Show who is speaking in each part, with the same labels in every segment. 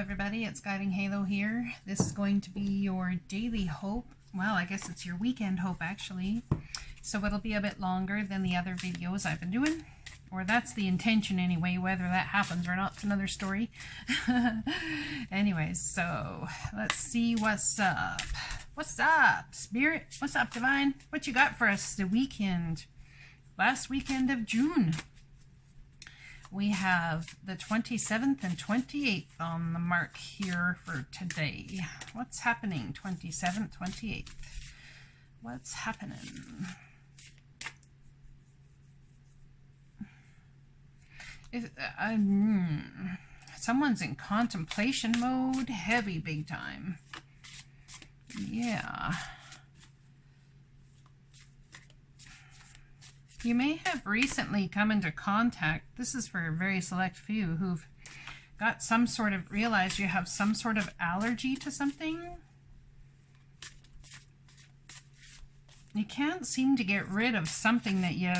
Speaker 1: everybody, it's Guidinghalo here. This is going to be your daily hope. Well, I guess it's your weekend hope actually. So it'll be a bit longer than the other videos I've been doing. Or that's the intention anyway. Whether that happens or not, it's another story. Anyways, so let's see what's up. What's up, Spirit? What's up, Divine? What you got for us the weekend? Last weekend of June. We have the 27th and 28th on the mark here for today. What's happening? 27th, 28th. What's happening? If, someone's in contemplation mode, heavy big time. Yeah. You may have recently come into contact, this is for a very select few, who've got some sort of, realized you have some sort of allergy to something. You can't seem to get rid of something that you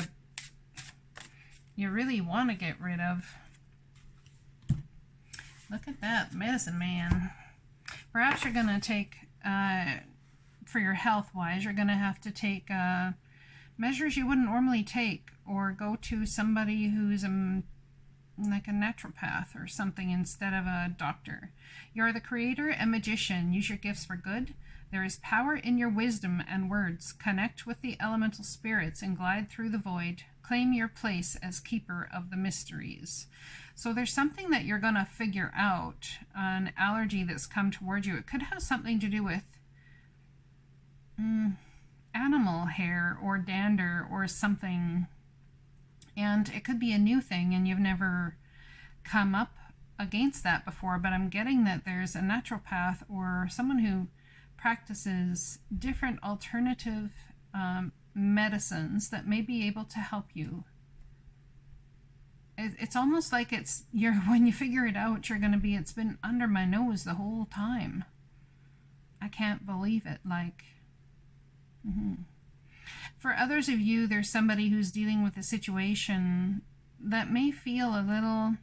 Speaker 1: really want to get rid of. Look at that, medicine man. Perhaps you're going to take, for your health-wise, you're going to have to take measures you wouldn't normally take, or go to somebody who's like a naturopath or something instead of a doctor. You're the creator and magician. Use your gifts for good. There is power in your wisdom and words. Connect with the elemental spirits and glide through the void. Claim your place as keeper of the mysteries. So there's something that you're going to figure out, an allergy that's come towards you. It could have something to do with animal hair or dander or something, and it could be a new thing and you've never come up against that before, but I'm getting that there's a naturopath or someone who practices different alternative medicines that may be able to help you. It's almost like when you figure it out, you're going to be, it's been under my nose the whole time. I can't believe it. Like, For others of you, there's somebody who's dealing with a situation that may feel a little,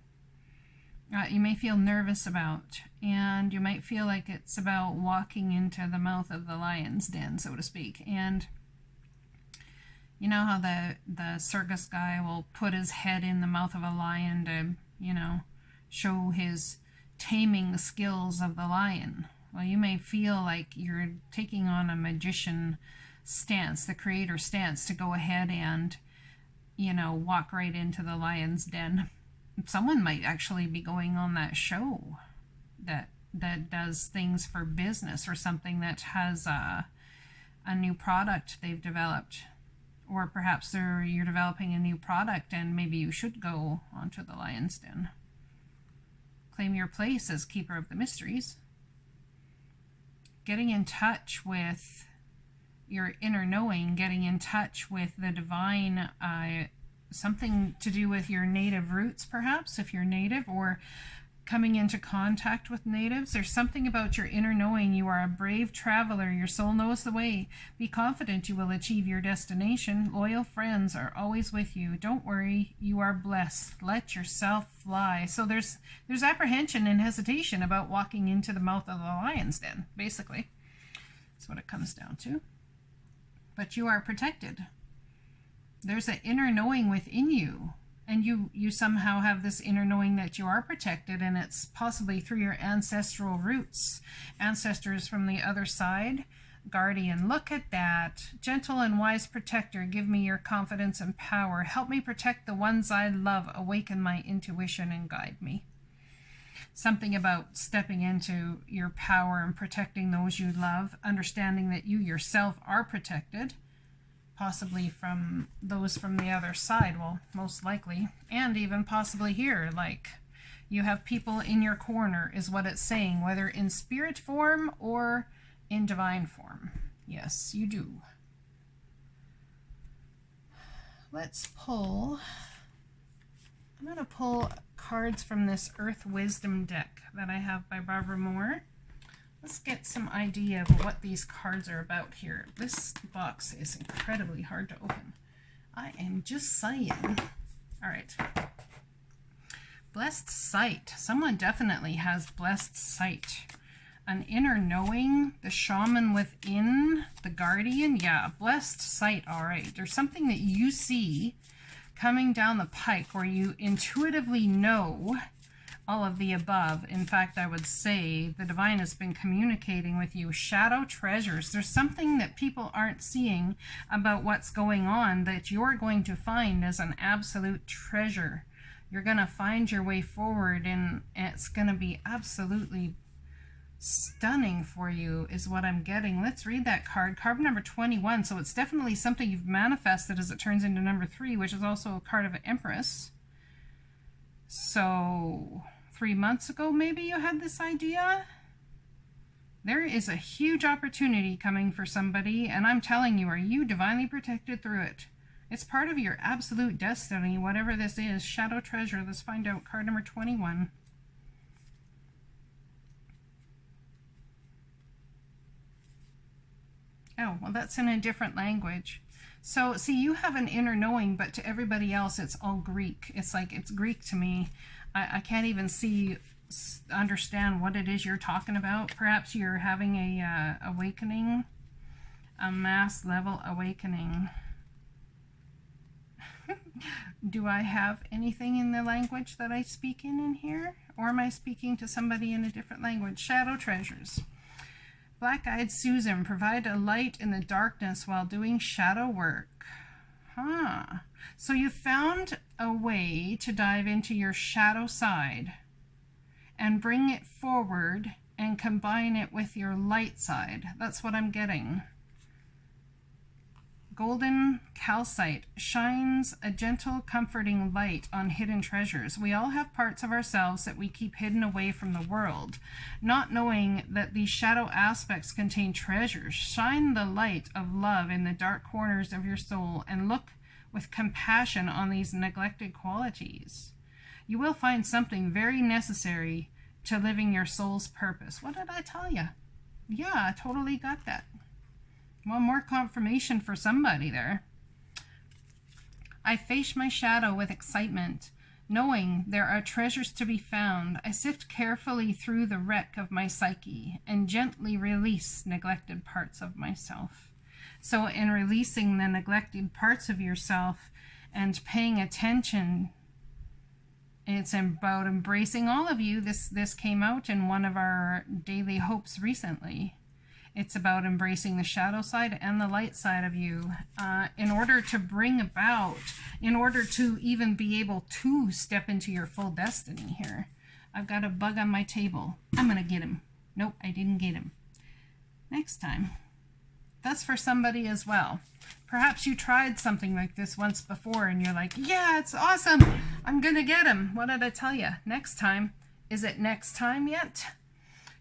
Speaker 1: you may feel nervous about, and you might feel like it's about walking into the mouth of the lion's den, so to speak. And you know how the circus guy will put his head in the mouth of a lion to, you know, show his taming skills of the lion. Well, you may feel like you're taking on a magician stance, the creator stance, to go ahead and, you know, walk right into the lion's den. Someone might actually be going on that show that does things for business, or something that has a new product they've developed. Or perhaps you're developing a new product and maybe you should go onto the lion's den. Claim your place as keeper of the mysteries. Getting in touch with your inner knowing, getting in touch with the divine, something to do with your native roots perhaps, if you're native, or coming into contact with natives. There's something about your inner knowing. You are a brave traveler. Your soul knows the way. Be confident you will achieve your destination. Loyal friends are always with you. Don't worry, you are blessed. Let yourself fly. So there's apprehension and hesitation about walking into the mouth of the lion's den, basically. That's what it comes down to. But you are protected. There's an inner knowing within you, and you somehow have this inner knowing that you are protected, and it's possibly through your ancestral roots, ancestors from the other side. Guardian, look at that. Gentle and wise protector, give me your confidence and power. Help me protect the ones I love. Awaken my intuition and guide me. Something about stepping into your power and protecting those you love, understanding that you yourself are protected, possibly from those from the other side, well, most likely, and even possibly here, like you have people in your corner is what it's saying, whether in spirit form or in divine form. Yes, you do. Let's pull, I'm going to pull cards from this Earth Wisdom deck that I have by Barbara Moore. Let's get some idea of what these cards are about here. This box is incredibly hard to open. I am just saying. All right. blessed sight. Someone definitely has blessed sight. An inner knowing, the shaman within, the guardian. Yeah, blessed sight. All right. There's something that you see coming down the pike where you intuitively know all of the above. In fact, I would say the divine has been communicating with you. Shadow treasures. There's something that people aren't seeing about what's going on that you're going to find as an absolute treasure. You're going to find your way forward, and it's going to be absolutely stunning for you is what I'm getting. Let's read that card. Card number 21. So it's definitely something you've manifested as it turns into number 3, which is also a card of an Empress. So 3 months ago, maybe you had this idea. There is a huge opportunity coming for somebody, and I'm telling you, are you divinely protected through it? It's part of your absolute destiny, whatever this is. Shadow treasure. Let's find out. Card number 21. Oh, well, that's in a different language. So, see, you have an inner knowing, but to everybody else, it's all Greek. It's like, it's Greek to me. I can't even understand what it is you're talking about. Perhaps you're having a awakening, a mass level awakening. Do I have anything in the language that I speak in here? Or am I speaking to somebody in a different language? Shadow treasures. Black-eyed Susan, provide a light in the darkness while doing shadow work. Huh. So you found a way to dive into your shadow side and bring it forward and combine it with your light side. That's what I'm getting. Golden calcite shines a gentle, comforting light on hidden treasures. We all have parts of ourselves that we keep hidden away from the world, not knowing that these shadow aspects contain treasures. Shine the light of love in the dark corners of your soul and look with compassion on these neglected qualities. You will find something very necessary to living your soul's purpose. What did I tell you? Yeah, I totally got that. One more confirmation for somebody there. I face my shadow with excitement, knowing there are treasures to be found. I sift carefully through the wreck of my psyche and gently release neglected parts of myself. So in releasing the neglected parts of yourself and paying attention, it's about embracing all of you. This came out in one of our daily hopes recently. It's about embracing the shadow side and the light side of you in order to bring about, in order to even be able to step into your full destiny here. I've got a bug on my table. I'm going to get him. Nope, I didn't get him. Next time. That's for somebody as well. Perhaps you tried something like this once before and you're like, yeah, it's awesome. I'm going to get him. What did I tell you? Next time. Is it next time yet?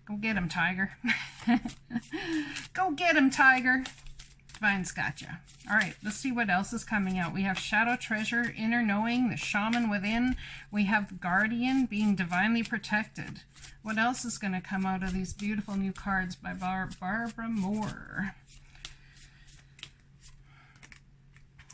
Speaker 1: Go get him, Tiger. Go get him, Tiger. Divine's got ya. All right, let's see what else is coming out. We have Shadow Treasure, Inner Knowing, the Shaman Within. We have the Guardian, being divinely protected. What else is going to come out of these beautiful new cards by Barbara Moore?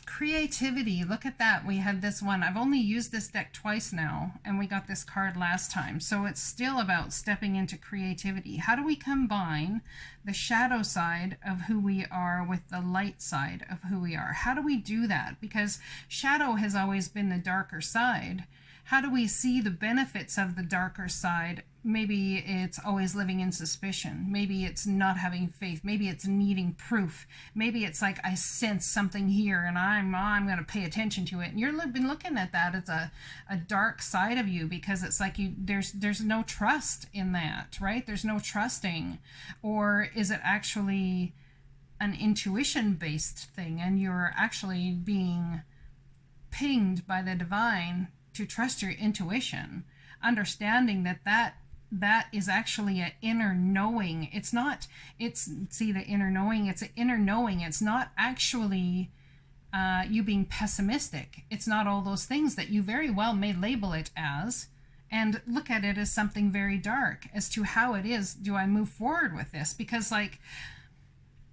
Speaker 1: Creativity. Look at that. We had this one. I've only used this deck twice now, and we got this card last time. So it's still about stepping into creativity. How do we combine the shadow side of who we are with the light side of who we are? How do we do that? Because shadow has always been the darker side. How do we see the benefits of the darker side? Maybe it's always living in suspicion. Maybe it's not having faith. Maybe it's needing proof. Maybe it's like, I sense something here and I'm going to pay attention to it. And you've been looking at that as a dark side of you, because it's like there's no trust in that, right? There's no trusting. Or is it actually an intuition-based thing and you're actually being pinged by the divine to trust your intuition, understanding that is actually an inner knowing. See the inner knowing, it's an inner knowing. It's not actually you being pessimistic. It's not all those things that you very well may label it as and look at it as something very dark as to how it is. Do I move forward with this? Because like,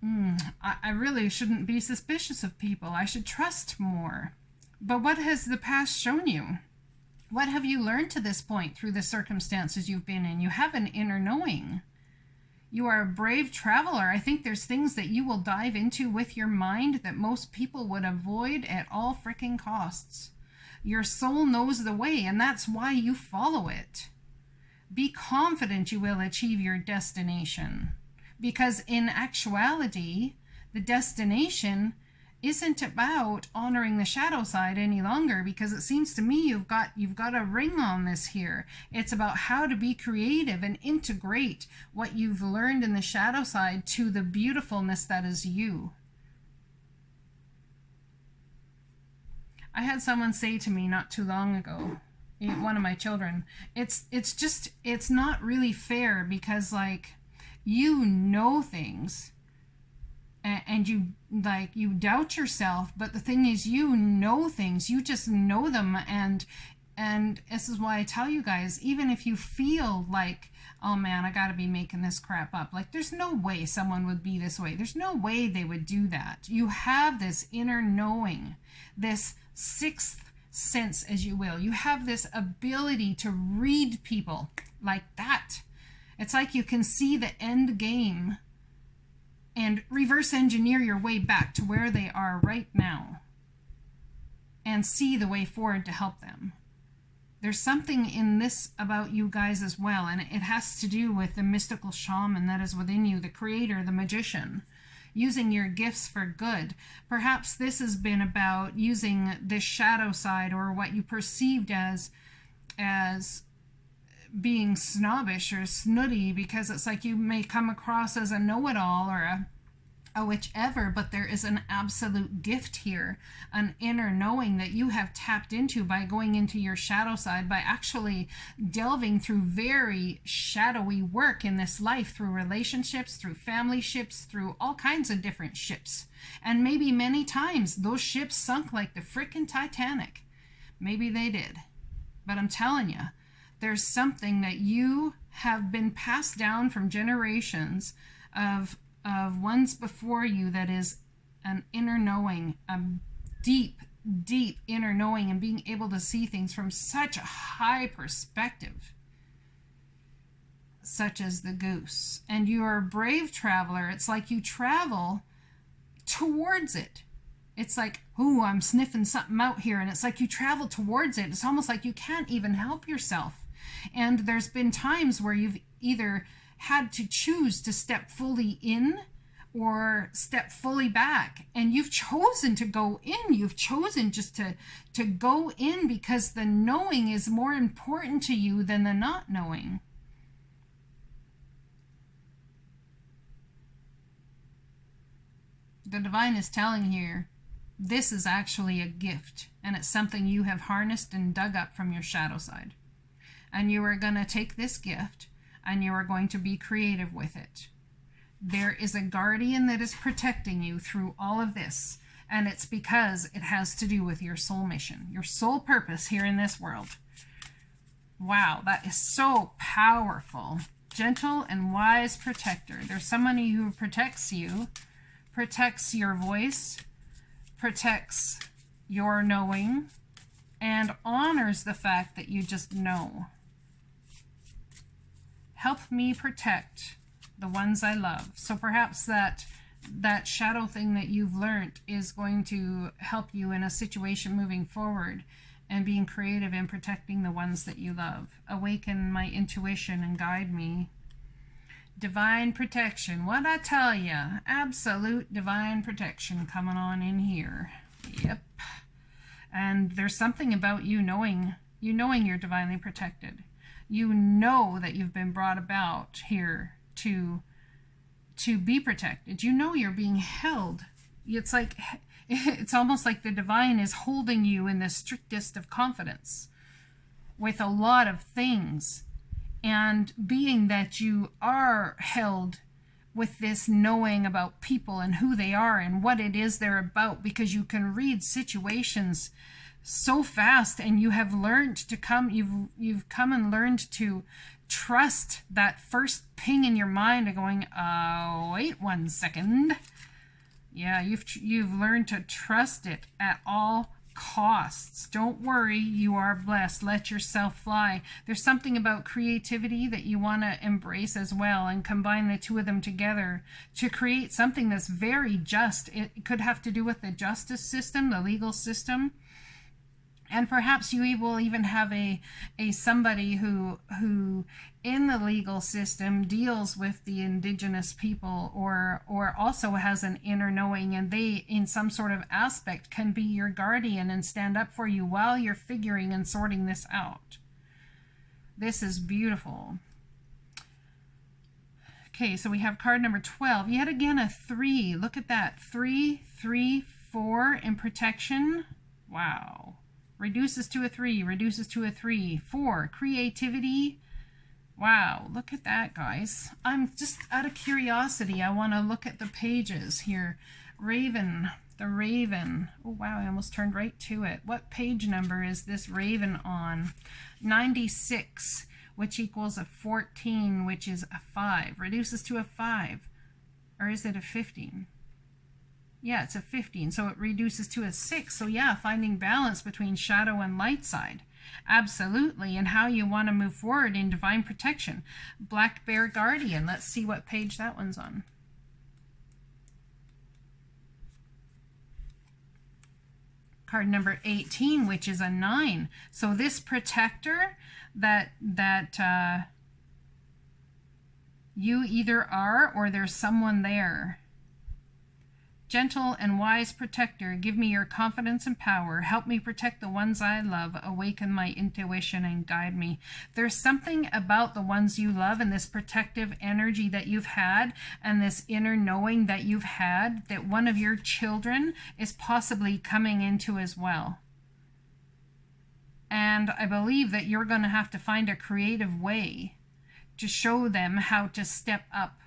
Speaker 1: I really shouldn't be suspicious of people. I should trust more. But what has the past shown you? What have you learned to this point through the circumstances you've been in? You have an inner knowing. You are a brave traveler. I think there's things that you will dive into with your mind that most people would avoid at all freaking costs. Your soul knows the way, and that's why you follow it. Be confident you will achieve your destination, because in actuality, the destination isn't about honoring the shadow side any longer, because it seems to me you've got a ring on this here. It's about how to be creative and integrate what you've learned in the shadow side to the beautifulness that is you. I had someone say to me not too long ago, one of my children, it's not really fair, because like, you know things and you doubt yourself, but the thing is, you know things, you just know them. And this is why I tell you guys, even if you feel like, oh man, I gotta be making this crap up, like there's no way someone would be this way, there's no way they would do that. You have this inner knowing, this sixth sense, as you will. You have this ability to read people like that. It's like you can see the end game and reverse engineer your way back to where they are right now and see the way forward to help them. There's something in this about you guys as well, and it has to do with the mystical shaman that is within you, the creator, the magician, using your gifts for good. Perhaps this has been about using this shadow side, or what you perceived as being snobbish or snooty, because it's like you may come across as a know-it-all or a whichever, but there is an absolute gift here, an inner knowing that you have tapped into by going into your shadow side, by actually delving through very shadowy work in this life, through relationships, through family ships, through all kinds of different ships. And maybe many times those ships sunk like the frickin' Titanic. Maybe they did. But I'm telling you, there's something that you have been passed down from generations of ones before you that is an inner knowing, a deep, deep inner knowing, and being able to see things from such a high perspective, such as the goose. And you are a brave traveler. It's like you travel towards it. It's like, ooh, I'm sniffing something out here, and it's like you travel towards it. It's almost like you can't even help yourself. And there's been times where you've either had to choose to step fully in or step fully back, and you've chosen to go in. You've chosen just to go in, because the knowing is more important to you than the not knowing. The divine is telling here, this is actually a gift, and it's something you have harnessed and dug up from your shadow side. And you are going to take this gift and you are going to be creative with it. There is a guardian that is protecting you through all of this, and it's because it has to do with your soul mission, your soul purpose here in this world. Wow, that is so powerful. Gentle and wise protector. There's somebody who protects you, protects your voice, protects your knowing, and honors the fact that you just know. Help me protect the ones I love. So perhaps that shadow thing that you've learned is going to help you in a situation moving forward, and being creative in protecting the ones that you love. Awaken my intuition and guide me. Divine protection. What I tell you, absolute divine protection coming on in here. Yep. And there's something about you knowing you're divinely protected. You know that you've been brought about here to be protected. You know you're being held. It's almost like the divine is holding you in the strictest of confidence with a lot of things. And being that you are held with this knowing about people and who they are and what it is they're about, because you can read situations so fast, and you have learned to you've come and learned to trust that first ping in your mind of going, wait 1 second. Yeah, you've learned to trust it at all costs. Don't worry, you are blessed. Let yourself fly. There's something about creativity that you want to embrace as well, and combine the two of them together to create something that's very just. It could have to do with the justice system, the legal system. And perhaps you will even have a somebody who in the legal system deals with the indigenous people, or also has an inner knowing, and they in some sort of aspect can be your guardian and stand up for you while you're figuring and sorting this out. This is beautiful. Okay, so we have card number 12. Yet again a 3. Look at that. 3, 3, 4 in protection. Wow. Reduces to a 3, reduces to a 3. 4, creativity. Wow, look at that, guys. I'm just out of curiosity. I want to look at the pages here. Raven, the Raven. Oh, wow, I almost turned right to it. What page number is this Raven on? 96, which equals a 14, which is a 5. Reduces to a 5. Or is it a 15? Yeah, it's a 15, so it reduces to a 6. So yeah, finding balance between shadow and light side. Absolutely, and how you want to move forward in divine protection. Black Bear Guardian. Let's see what page that one's on. Card number 18, which is a 9. So this protector that you either are, or there's someone there. Gentle and wise protector, give me your confidence and power. Help me protect the ones I love. Awaken my intuition and guide me. There's something about the ones you love and this protective energy that you've had, and this inner knowing that you've had, that one of your children is possibly coming into as well. And I believe that you're going to have to find a creative way to show them how to step up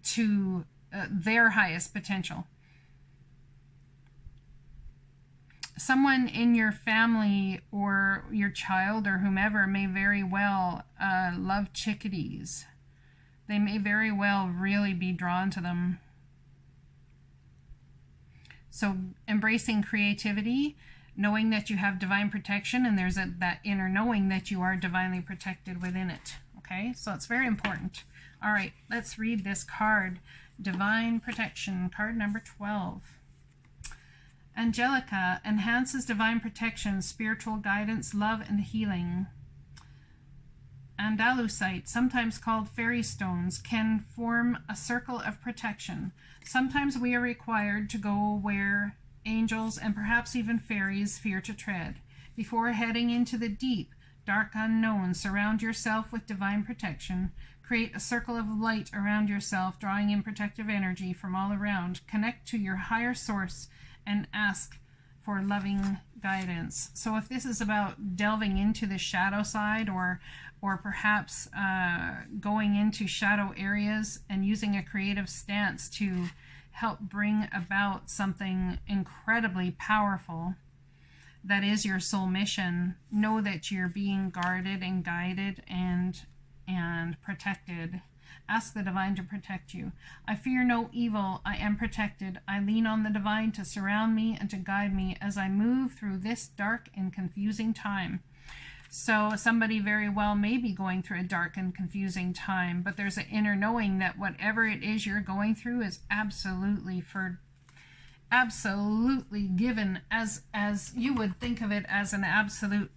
Speaker 1: to their highest potential. Someone in your family or your child or whomever may very well love chickadees. They may very well really be drawn to them. So embracing creativity, knowing that you have divine protection, and there's that inner knowing that you are divinely protected within it. Okay, so it's very important. All right, let's read this card. Divine protection, card number 12. Angelica enhances divine protection, spiritual guidance, love, and healing. Andalusite, sometimes called fairy stones, can form a circle of protection. Sometimes we are required to go where angels and perhaps even fairies fear to tread. Before heading into the deep, dark unknown, surround yourself with divine protection. Create a circle of light around yourself, drawing in protective energy from all around. Connect to your higher source and ask for loving guidance. So if this is about delving into the shadow side, or perhaps going into shadow areas and using a creative stance to help bring about something incredibly powerful that is your soul mission, know that you're being guarded and guided and protected. Ask the divine to protect you. I fear no evil. I am protected. I lean on the divine to surround me and to guide me as I move through this dark and confusing time. So somebody very well may be going through a dark and confusing time, but there's an inner knowing that whatever it is you're going through is absolutely given as you would think of it, as an absolute,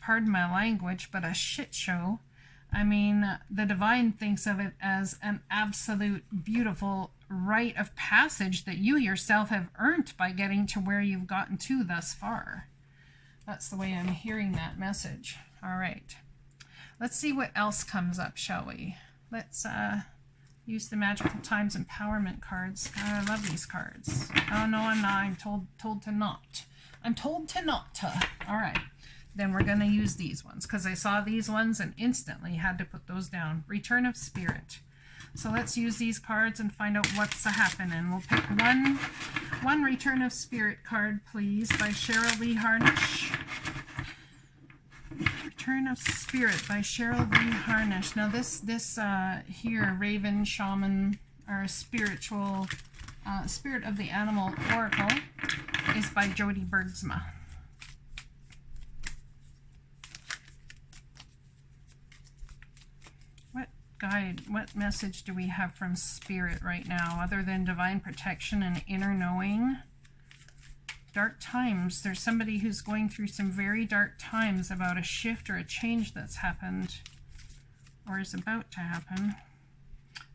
Speaker 1: pardon my language, but a shit show. I mean, the divine thinks of it as an absolute beautiful rite of passage that you yourself have earned by getting to where you've gotten to thus far. That's the way I'm hearing that message. All right. Let's see what else comes up, shall we? Let's use the Magical Times Empowerment cards. I love these cards. Oh, no, I'm not. I'm told to not. I'm told to not. All right. Then we're going to use these ones because I saw these ones and instantly had to put those down. Return of Spirit. So let's use these cards and find out what's happening. We'll pick one Return of Spirit card, please, by Cheryl Lee Harnish. Return of Spirit by Cheryl Lee Harnish. Now this here, Raven, Shaman, or spiritual Spirit of the Animal Oracle, is by Jody Bergsma. guide, what message do we have from Spirit right now, other than divine protection and inner knowing? Dark times. There's somebody who's going through some very dark times about a shift or a change that's happened or is about to happen.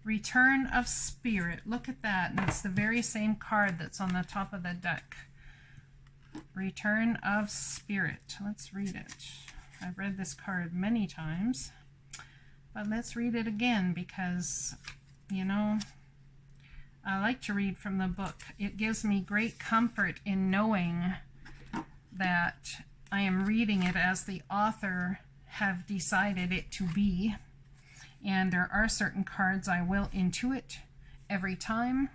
Speaker 1: Return of Spirit. Look at that. And it's the very same card that's on the top of the deck. Return of Spirit. Let's read it. I've read this card many times, but let's read it again because, you know, I like to read from the book. It gives me great comfort in knowing that I am reading it as the author have decided it to be. And there are certain cards I will intuit every time,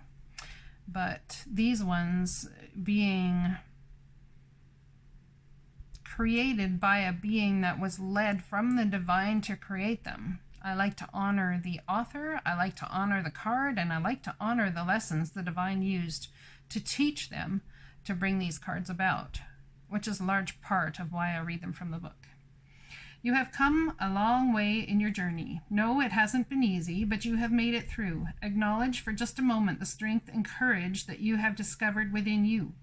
Speaker 1: but these ones being created by a being that was led from the divine to create them. I like to honor the author, I like to honor the card, and I like to honor the lessons the divine used to teach them to bring these cards about, which is a large part of why I read them from the book. You have come a long way in your journey. No, it hasn't been easy, but you have made it through. Acknowledge for just a moment the strength and courage that you have discovered within you.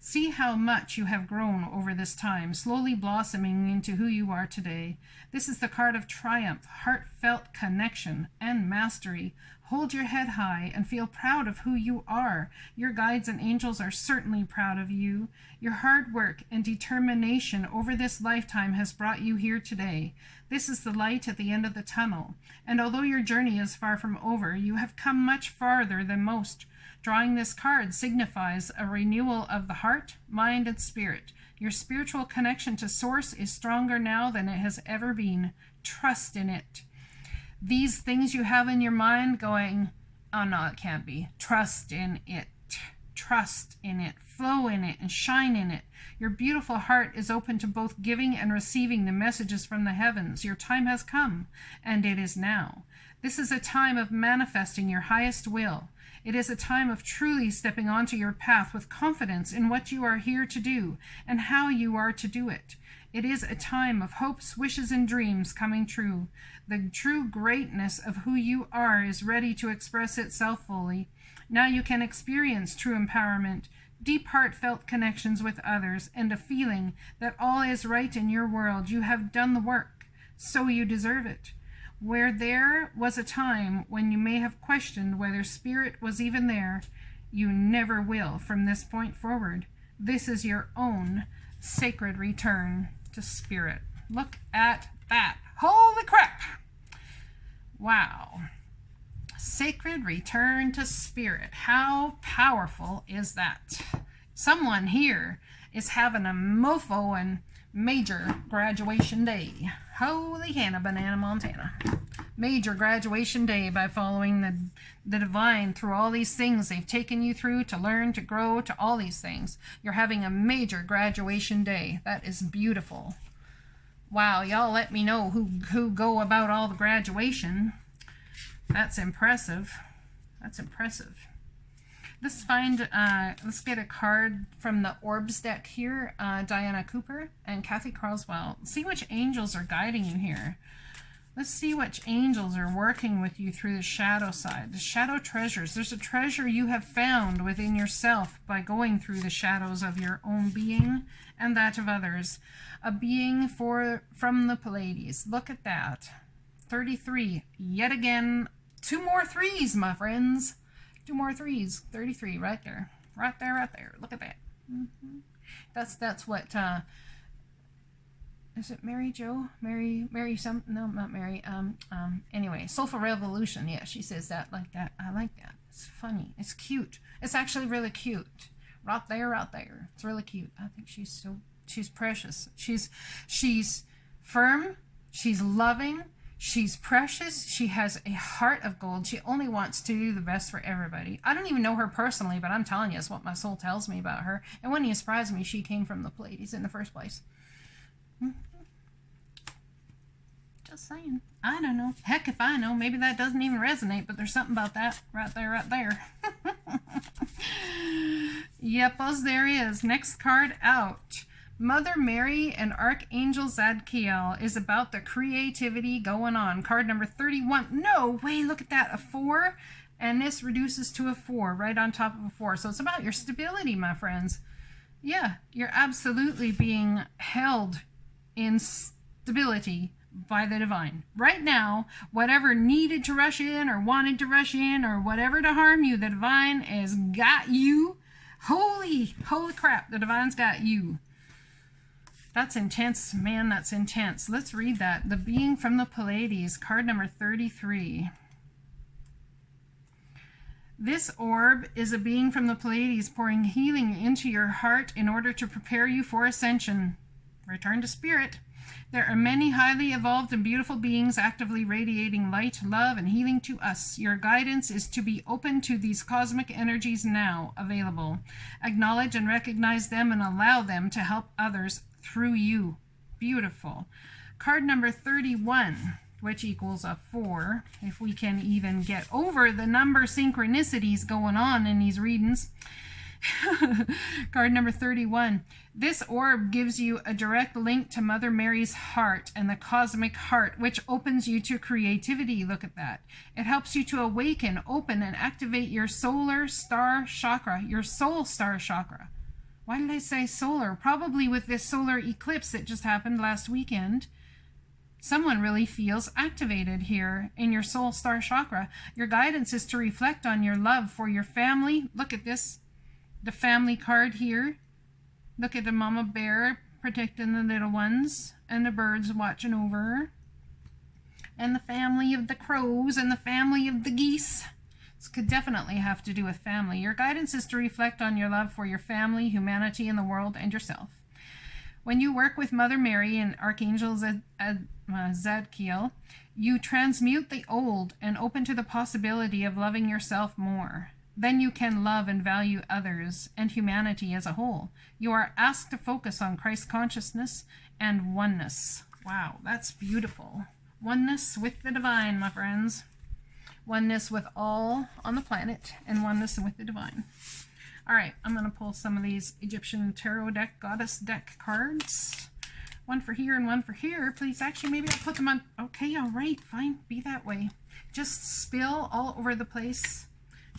Speaker 1: See how much you have grown over this time, slowly blossoming into who you are today. This is the card of triumph, heartfelt connection, and mastery. Hold your head high and feel proud of who you are. Your guides and angels are certainly proud of you. Your hard work and determination over this lifetime has brought you here today. This is the light at the end of the tunnel. And although your journey is far from over, you have come much farther than most. Drawing this card signifies a renewal of the heart, mind, and spirit. Your spiritual connection to Source is stronger now than it has ever been. Trust in it. These things you have in your mind going, oh no, it can't be. Trust in it. Trust in it. Flow in it and shine in it. Your beautiful heart is open to both giving and receiving the messages from the heavens. Your time has come, and it is now. This is a time of manifesting your highest will. It is a time of truly stepping onto your path with confidence in what you are here to do and how you are to do it. It is a time of hopes, wishes, and dreams coming true. The true greatness of who you are is ready to express itself fully. Now you can experience true empowerment, deep heartfelt connections with others, and a feeling that all is right in your world. You have done the work, so you deserve it. Where there was a time when you may have questioned whether Spirit was even there, you never will from this point forward. This is your own sacred return to Spirit. Look at that. Holy crap! Wow. Sacred return to Spirit. How powerful is that? Someone here is having a mofo and major graduation day. Holy Hannah, Banana, Montana. Major graduation day by following the divine through all these things they've taken you through to learn, to grow, to all these things. You're having a major graduation day. That is beautiful. Wow, y'all let me know who go about all the graduation. That's impressive. That's impressive. Let's get a card from the Orbs deck here. Diana Cooper and Kathy Croswell. See which angels are guiding you here. Let's see which angels are working with you through the shadow side. The shadow treasures. There's a treasure you have found within yourself by going through the shadows of your own being and that of others. A being from the Pleiades. Look at that. 33. Yet again, 2 more 3s, my friends. 2 more 3s. 33 right there. Right there, right there. Look at that. That's what is it Mary Jo? Mary some, no, not Mary. Anyway, Soulful Revolution. Yeah, she says that like that. I like that. It's funny. It's cute. It's actually really cute. Right there, right there. It's really cute. I think she's precious. She's firm. She's loving. She's precious. She has a heart of gold. She only wants to do the best for everybody. I don't even know her personally, but I'm telling you, it's what my soul tells me about her. And wouldn't you surprise me, she came from the Pleiades in the first place. Just saying. I don't know. Heck if I know. Maybe that doesn't even resonate, but there's something about that right there, right there. Yep, as there is. Next card out. Mother Mary and Archangel Zadkiel is about the creativity going on. Card number 31. No way, look at that, a 4. And this reduces to a 4 right on top of a 4. So it's about your stability, my friends. Yeah, you're absolutely being held in stability by the divine. Right now, whatever needed to rush in or wanted to rush in or whatever to harm you, the divine has got you. Holy crap, the divine's got you. That's intense, man, that's intense. Let's read that. The being from the Pleiades, card number 33. This orb is a being from the Pleiades pouring healing into your heart in order to prepare you for ascension. Return to spirit. There are many highly evolved and beautiful beings actively radiating light, love, and healing to us. Your guidance is to be open to these cosmic energies now available. Acknowledge and recognize them and allow them to help others through you. Beautiful. Card number 31, which equals a 4, if we can even get over the number synchronicities going on in these readings. Card number 31. This orb gives you a direct link to Mother Mary's heart and the cosmic heart, which opens you to creativity. Look at that. It helps you to awaken, open, and activate your solar star chakra, your soul star chakra. Why did I say solar? Probably with this solar eclipse that just happened last weekend. Someone really feels activated here in your soul star chakra. Your guidance is to reflect on your love for your family. Look at this. The family card here. Look at the mama bear protecting the little ones and the birds watching over her. And the family of the crows and the family of the geese. This could definitely have to do with family. Your guidance is to reflect on your love for your family, humanity, and the world, and yourself. When you work with Mother Mary and Archangel Zadkiel, you transmute the old and open to the possibility of loving yourself more. Then you can love and value others and humanity as a whole. You are asked to focus on Christ consciousness and oneness. Wow, that's beautiful. Oneness with the divine, my friends. Oneness with all on the planet and oneness with the divine. All right, I'm going to pull some of these Egyptian Tarot deck, Goddess deck cards. One for here and one for here. Please, actually, maybe I'll put them on. Okay, all right, fine, be that way. Just spill all over the place.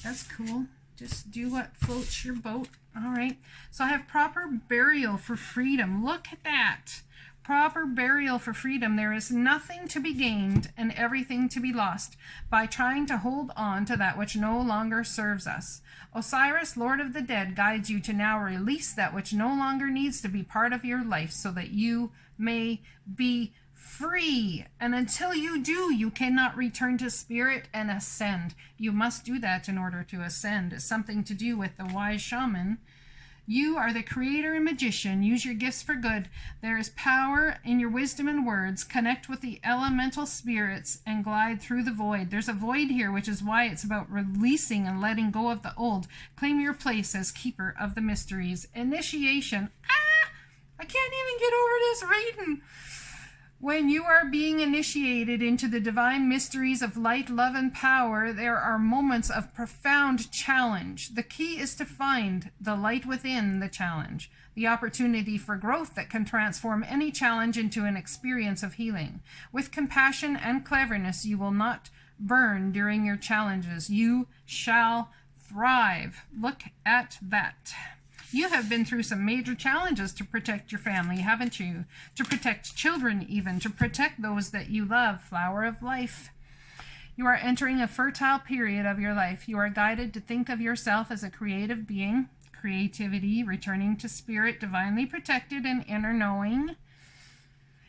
Speaker 1: That's cool. Just do what floats your boat. All right. So I have proper burial for freedom. Look at that. Proper burial for freedom. There is nothing to be gained and everything to be lost by trying to hold on to that which no longer serves us. Osiris, Lord of the Dead, guides you to now release that which no longer needs to be part of your life so that you may be free. And until you do, you cannot return to spirit and ascend. You must do that in order to ascend. It's something to do with the wise shaman. You are the creator and magician. Use your gifts for good. There is power in your wisdom and words. Connect with the elemental spirits and glide through the void. There's a void here, which is why it's about releasing and letting go of the old. Claim your place as keeper of the mysteries. Initiation. I can't even get over this reading. When you are being initiated into the divine mysteries of light, love, and power, there are moments of profound challenge. The key is to find the light within the challenge, the opportunity for growth that can transform any challenge into an experience of healing. With compassion and cleverness, you will not burn during your challenges. You shall thrive. Look at that. You have been through some major challenges to protect your family, haven't you? To protect children even, to protect those that you love, flower of life. You are entering a fertile period of your life. You are guided to think of yourself as a creative being, creativity, returning to spirit, divinely protected and inner knowing,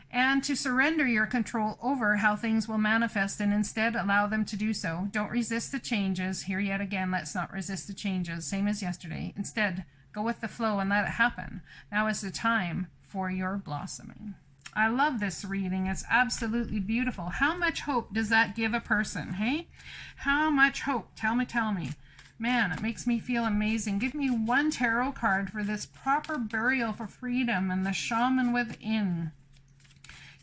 Speaker 1: and to surrender your control over how things will manifest and instead allow them to do so. Don't resist the changes. Here yet again, let's not resist the changes, same as yesterday. Instead, go with the flow and let it happen. Now is the time for your blossoming. I love this reading. It's absolutely beautiful. How much hope does that give a person, hey? How much hope? Tell me. Man, it makes me feel amazing. Give me one tarot card for this proper burial for freedom and the shaman within.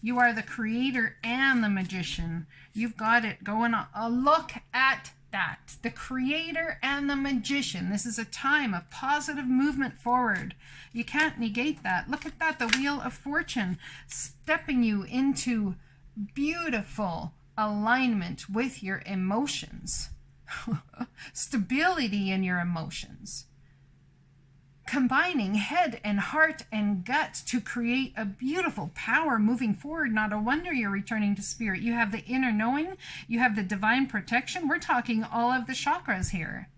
Speaker 1: You are the creator and the magician. You've got it going on. Look at that. The creator and the magician. This is a time of positive movement forward. You can't negate that. Look at that, the Wheel of Fortune, stepping you into beautiful alignment with your emotions. Stability in your emotions. Combining head and heart and gut to create a beautiful power moving forward. Not a wonder you're returning to spirit. You have the inner knowing, you have the divine protection. We're talking all of the chakras here.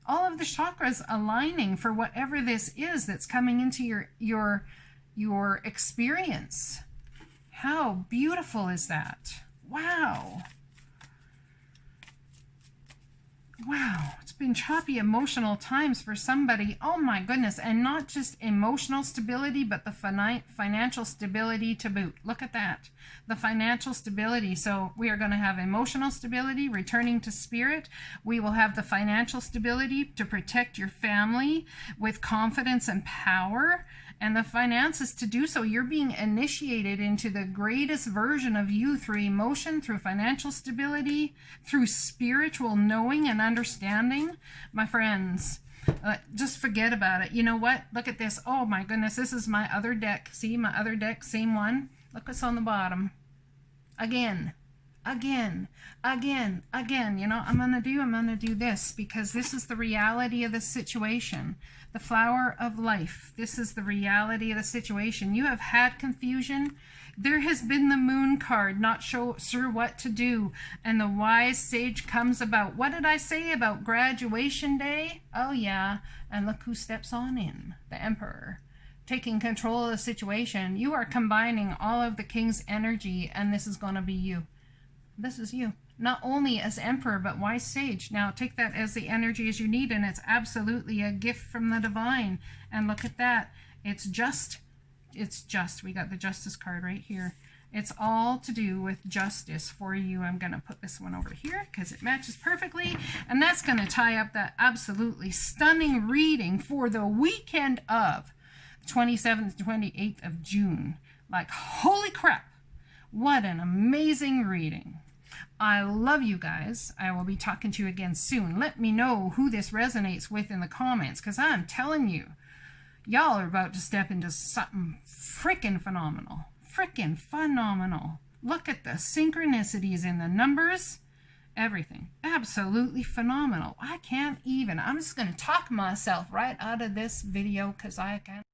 Speaker 1: All of the chakras aligning for whatever this is that's coming into your experience. How beautiful is that? Wow. Wow, it's been choppy emotional times for somebody. Oh my goodness. And not just emotional stability, but the financial stability to boot. Look at that. The financial stability. So we are going to have emotional stability, returning to spirit. We will have the financial stability to protect your family with confidence and power. And the finances to do so. You're being initiated into the greatest version of you through emotion, through financial stability, through spiritual knowing and understanding. My friends, just forget about it. You know what? Look at this. Oh my goodness, this is my other deck. See, my other deck, same one. Look what's on the bottom. Again. Again. You know, I'm gonna do this because this is the reality of the situation. The flower of life. This is the reality of the situation. You have had confusion. There has been the moon card, not sure what to do. And the wise sage comes about. What did I say about graduation day? Oh yeah. And look who steps on in. The emperor. Taking control of the situation. You are combining all of the king's energy, and this is going to be you. This is you. Not only as emperor, but wise sage. Now take that as the energy as you need, and it's absolutely a gift from the divine. And look at that. It's just. We got the justice card right here. It's all to do with justice for you. I'm going to put this one over here because it matches perfectly. And that's going to tie up that absolutely stunning reading for the weekend of 27th to 28th of June. Like, holy crap. What an amazing reading. I love you guys. I will be talking to you again soon. Let me know who this resonates with in the comments, because I'm telling you, y'all are about to step into something freaking phenomenal. Freaking phenomenal. Look at the synchronicities in the numbers. Everything. Absolutely phenomenal. I can't even. I'm just going to talk myself right out of this video because I can't.